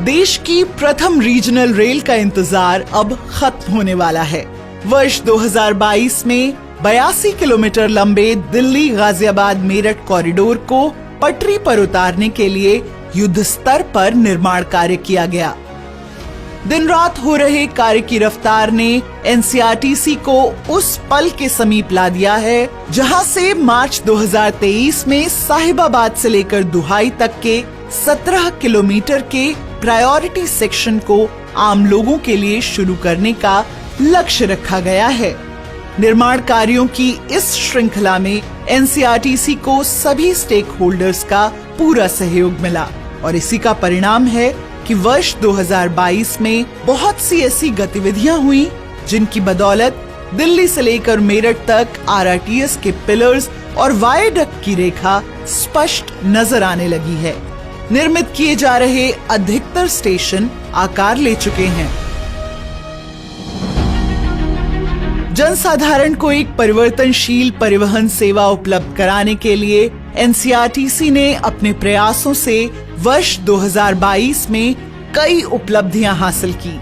देश की प्रथम रीजनल रेल का इंतजार अब खत्म होने वाला है। वर्ष 2022 में 82 किलोमीटर लंबे दिल्ली गाजियाबाद मेरठ कॉरिडोर को पटरी पर उतारने के लिए युद्ध स्तर पर निर्माण कार्य किया गया। दिन रात हो रहे कार्य की रफ्तार ने एनसीआरटीसी को उस पल के समीप ला दिया है जहां से मार्च 2023 में साहिबाबाद से लेकर दुहाई तक के 17 किलोमीटर के प्रायोरिटी सेक्शन को आम लोगों के लिए शुरू करने का लक्ष्य रखा गया है। निर्माण कार्यों की इस श्रृंखला में एनसीआरटीसी को सभी स्टेक होल्डर्स का पूरा सहयोग मिला और इसी का परिणाम है कि वर्ष 2022 में बहुत सी ऐसी गतिविधियां हुई जिनकी बदौलत दिल्ली से लेकर मेरठ तक आरआरटीएस के पिलर्स और वायडक्ट की रेखा स्पष्ट नजर आने लगी है। निर्मित किए जा रहे अधिकतर स्टेशन आकार ले चुके हैं। जनसाधारण को एक परिवर्तनशील परिवहन सेवा उपलब्ध कराने के लिए एनसीआरटीसी ने अपने प्रयासों से वर्ष 2022 में कई उपलब्धियां हासिल की।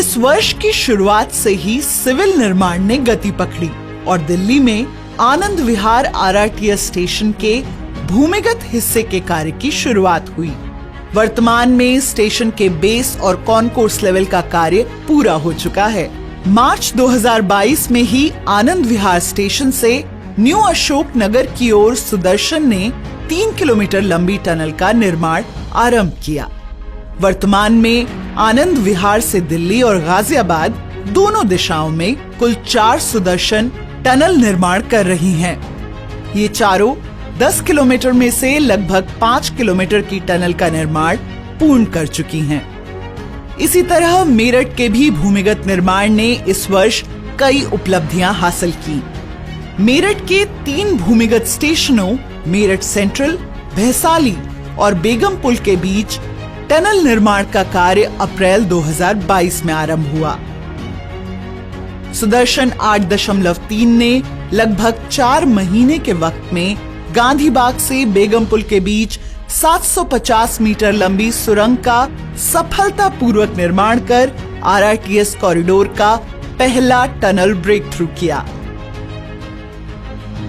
इस वर्ष की शुरुआत से ही सिविल निर्माण ने गति पकड़ी और दिल्ली में आनंद विहार आरआरटीएस स्टेशन के भूमिगत हिस्से के कार्य की शुरुआत हुई। वर्तमान में स्टेशन के बेस और कॉन्कोर्स लेवल का कार्य पूरा हो चुका है। मार्च 2022 में ही आनंद विहार स्टेशन से न्यू अशोक नगर की ओर सुदर्शन ने 3 किलोमीटर लंबी टनल का निर्माण आरंभ किया। वर्तमान में आनंद विहार से दिल्ली और गाजियाबाद दोनों दिशाओं में कुल 4 सुदर्शन टनल निर्माण कर रही हैं। ये चारों 10 किलोमीटर में से लगभग 5 किलोमीटर की टनल का निर्माण पूर्ण कर चुकी हैं। इसी तरह मेरठ के भी भूमिगत निर्माण ने इस वर्ष कई उपलब्धियां हासिल की। मेरठ के 3 भूमिगत स्टेशनों मेरठ सेंट्रल, भैसाली और बेगमपुल के बीच टनल निर्माण का कार्य अप्रैल 2022 में आरंभ हुआ। सुदर्शन 8.3 ने लगभग 4 महीने के वक्त में गांधी बाग से बेगमपुल के बीच 750 मीटर लंबी सुरंग का सफलतापूर्वक निर्माण कर आरआरटीएस कॉरिडोर का पहला टनल ब्रेक थ्रू किया।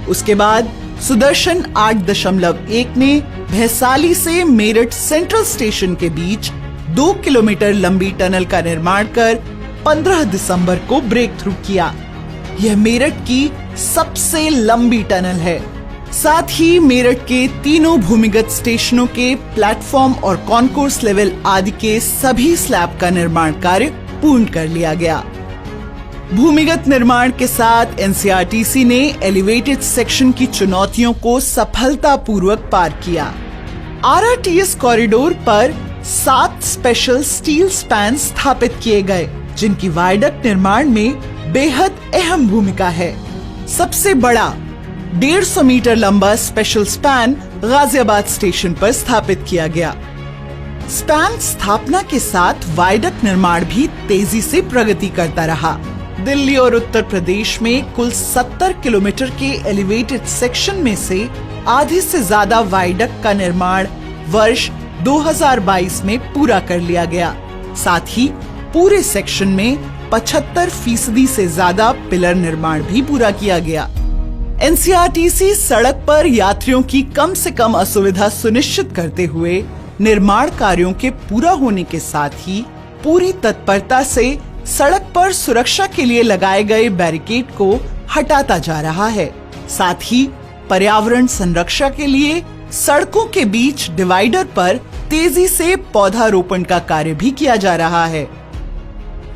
उसके बाद सुदर्शन 8.1 ने भैसाली से मेरठ सेंट्रल स्टेशन के बीच 2 किलोमीटर लंबी टनल का निर्माण कर 15 दिसंबर को ब्रेक थ्रू किया। यह मेरठ की सबसे लंबी टनल है। साथ ही मेरठ के तीनों भूमिगत स्टेशनों के प्लेटफॉर्म और कॉन्कोर्स लेवल आदि के सभी स्लैब का निर्माण कार्य पूर्ण कर लिया गया। भूमिगत निर्माण के साथ एनसीआरटीसी ने एलिवेटेड सेक्शन की चुनौतियों को सफलतापूर्वक पार किया। आरआरटीएस कॉरिडोर पर 7 स्पेशल स्टील स्पैन स्थापित किए गए जिनकी वायडक्ट निर्माण में बेहद अहम भूमिका है। सबसे बड़ा 150 मीटर लंबा स्पेशल स्पैन गाजियाबाद स्टेशन पर स्थापित किया गया। स्पैन स्थापना के साथ वायडक्ट निर्माण भी तेजी से प्रगति करता रहा। दिल्ली और उत्तर प्रदेश में कुल 70 किलोमीटर के एलिवेटेड सेक्शन में से आधे से ज्यादा वायडक्ट का निर्माण वर्ष 2022 में पूरा कर लिया गया। साथ ही पूरे सेक्शन में 75% से ज्यादा पिलर निर्माण भी पूरा किया गया। एनसीआरटीसी सड़क पर यात्रियों की कम से कम असुविधा सुनिश्चित करते हुए निर्माण कार्यों के पूरा होने के साथ ही पूरी तत्परता से सड़क पर सुरक्षा के लिए लगाए गए बैरिकेड को हटाता जा रहा है। साथ ही पर्यावरण संरक्षण के लिए सड़कों के बीच डिवाइडर पर तेजी से पौधारोपण का कार्य भी किया जा रहा है।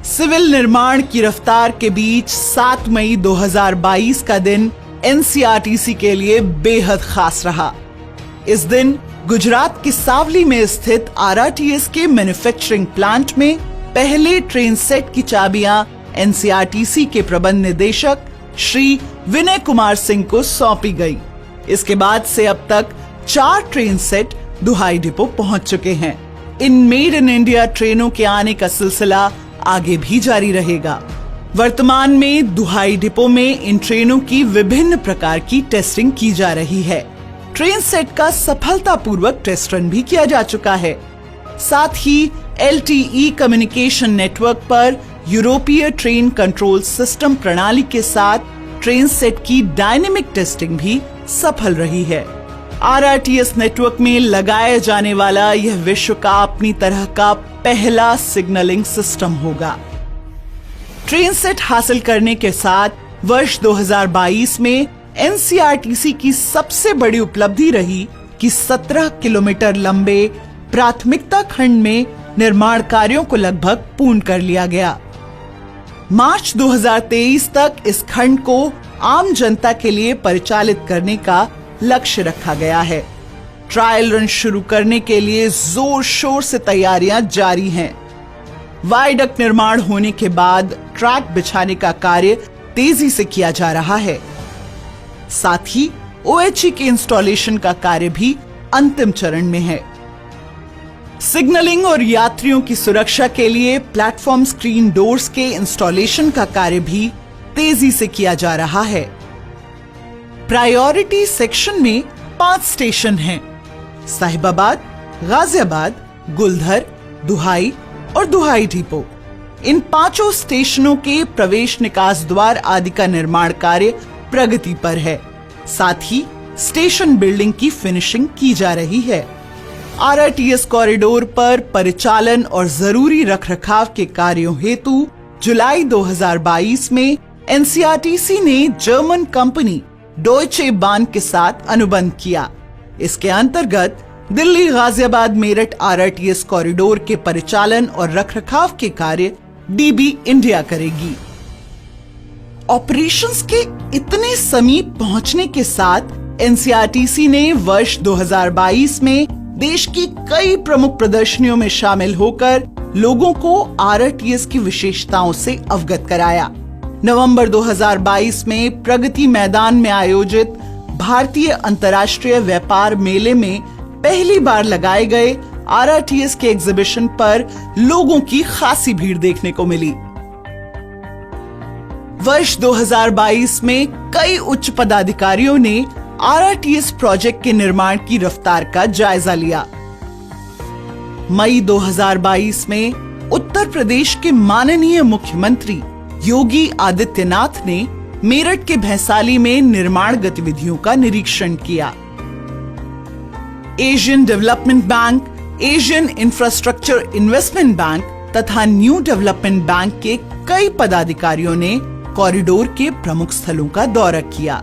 सिविल निर्माण की रफ्तार के बीच 7 मई 2022 का दिन एनसीआरटीसी के लिए बेहद खास रहा। इस दिन गुजरात के सावली में स्थित आरआरटीएस के मैन्युफैक्चरिंग प्लांट में पहले ट्रेन सेट की चाबियां एनसीआरटीसी के प्रबंध निदेशक श्री विनय कुमार सिंह को सौंपी गई। इसके बाद से अब तक 4 ट्रेन सेट दुहाई डिपो पहुंच चुके हैं। इन मेड इन इंडिया ट्रेनों के आने का सिलसिला आगे भी जारी रहेगा। वर्तमान में दुहाई डिपो में इन ट्रेनों की विभिन्न प्रकार की टेस्टिंग की जा रही है। ट्रेन सेट का सफलतापूर्वक टेस्ट रन भी किया जा चुका है। साथ ही LTE कम्युनिकेशन नेटवर्क पर यूरोपीय ट्रेन कंट्रोल सिस्टम प्रणाली के साथ ट्रेन सेट की डायनेमिक टेस्टिंग भी सफल रही है। RRTS नेटवर्क में लगाया जाने वाला यह विश्व का अपनी तरह का पहला सिग्नलिंग सिस्टम होगा। ट्रेन सेट हासिल करने के साथ वर्ष 2022 में NCRTC की सबसे बड़ी उपलब्धि रही कि 17 किलोमीटर लंबे प्राथमिकता खंड में निर्माण कार्यों को लगभग पूर्ण कर लिया गया। मार्च 2023 तक इस खंड को आम जनता के लिए परिचालित करने का लक्ष्य रखा गया है। ट्रायल रन शुरू करने के लिए जोर शोर से तैयारियां जारी हैं। वायडक्ट निर्माण होने के बाद ट्रैक बिछाने का कार्य तेजी से किया जा रहा है। साथ ही OHE के इंस्टॉलेशन का कार्य भी अंतिम चरण में है। सिग्नलिंग और यात्रियों की सुरक्षा के लिए प्लेटफॉर्म स्क्रीन डोर्स के इंस्टॉलेशन का कार्य भी तेजी से किया जा रहा है। प्रायोरिटी सेक्शन में 5 स्टेशन हैं: साहिबाबाद, गाजियाबाद, गुलधर, दुहाई और दुहाई डिपो। इन 5 स्टेशनों के प्रवेश निकास द्वार आदि का निर्माण कार्य प्रगति पर है। साथ ही स्टेशन बिल्डिंग की फिनिशिंग की जा रही है। RRTS कॉरिडोर पर परिचालन और जरूरी रखरखाव के कार्यों हेतु जुलाई 2022 में NCRTC ने जर्मन कंपनी डॉयचे बान के साथ अनुबंध किया। इसके अंतर्गत दिल्ली गाजियाबाद मेरठ RRTS कॉरिडोर के परिचालन और रखरखाव के कार्य DB इंडिया करेगी। ऑपरेशंस के इतने समीप पहुंचने के साथ NCRTC ने वर्ष 2022 में देश की कई प्रमुख प्रदर्शनियों में शामिल होकर लोगों को RRTS की विशेषताओं से अवगत कराया। नवंबर 2022 में प्रगति मैदान में आयोजित भारतीय अंतर्राष्ट्रीय व्यापार मेले में पहली बार लगाए गए RRTS के एग्जीबिशन पर लोगों की खासी भीड़ देखने को मिली। वर्ष 2022 में कई उच्च पदाधिकारियों ने RRTS प्रोजेक्ट के निर्माण की रफ्तार का जायजा लिया। मई 2022 में उत्तर प्रदेश के माननीय मुख्यमंत्री योगी आदित्यनाथ ने मेरठ के भैंसाली में निर्माण गतिविधियों का निरीक्षण किया। Asian development bank, Asian infrastructure investment bank तथा न्यू डेवलपमेंट बैंक के कई पदाधिकारियों ने कॉरिडोर के प्रमुख स्थलों का दौरा किया।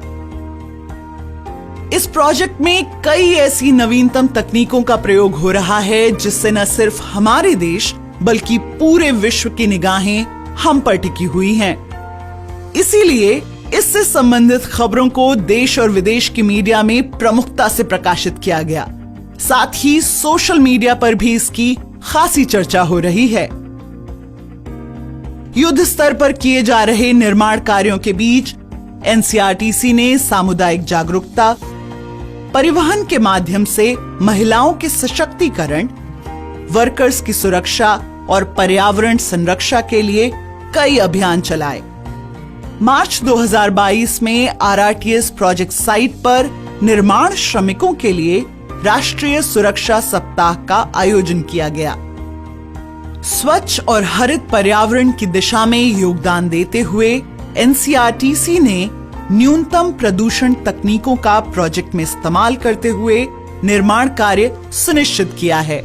इस प्रोजेक्ट में कई ऐसी नवीनतम तकनीकों का प्रयोग हो रहा है जिससे न सिर्फ हमारे देश बल्कि पूरे विश्व की निगाहें हम पर टिकी हुई हैं। इसीलिए इससे संबंधित खबरों को देश और विदेश की मीडिया में प्रमुखता से प्रकाशित किया गया। साथ ही सोशल मीडिया पर भी इसकी खासी चर्चा हो रही है। युद्ध स्तर पर किए जा रहे निर्माण कार्यों के बीच NCRTC ने सामुदायिक जागरूकता, परिवहन के माध्यम से महिलाओं के सशक्तिकरण, वर्कर्स की सुरक्षा और पर्यावरण संरक्षा के लिए कई अभियान चलाए। मार्च 2022 में RRTS प्रोजेक्ट साइट पर निर्माण श्रमिकों के लिए राष्ट्रीय सुरक्षा सप्ताह का आयोजन किया गया। स्वच्छ और हरित पर्यावरण की दिशा में योगदान देते हुए NCRTC ने न्यूनतम प्रदूषण तकनीकों का प्रोजेक्ट में इस्तेमाल करते हुए निर्माण कार्य सुनिश्चित किया है।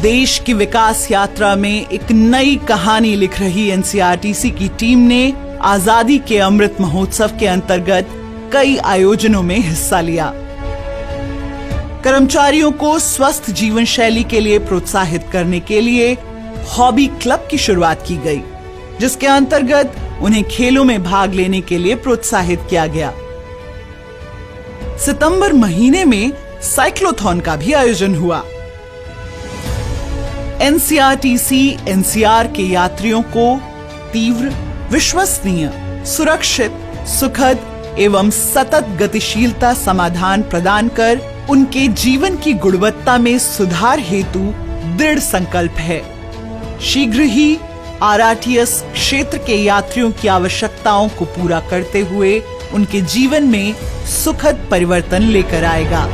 देश की विकास यात्रा में एक नई कहानी लिख रही NCRTC की टीम ने आजादी के अमृत महोत्सव के अंतर्गत कई आयोजनों में हिस्सा लिया। कर्मचारियों को स्वस्थ जीवन शैली के लिए प्रोत्साहित करने के लिए हॉबी क्लब की शुरुआत की गई, जिसके अंतर्गत उन्हें खेलों में भाग लेने के लिए प्रोत्साहित किया गया। सितंबर महीने में साइक्लोथॉन का भी आयोजन हुआ। NCRTC NCR के यात्रियों को तीव्र, विश्वसनीय, सुरक्षित, सुखद एवं सतत गतिशीलता समाधान प्रदान कर उनके जीवन की गुणवत्ता में सुधार हेतु दृढ़ संकल्प है। शीघ्र ही RRTS क्षेत्र के यात्रियों की आवश्यकताओं को पूरा करते हुए उनके जीवन में सुखद परिवर्तन लेकर आएगा।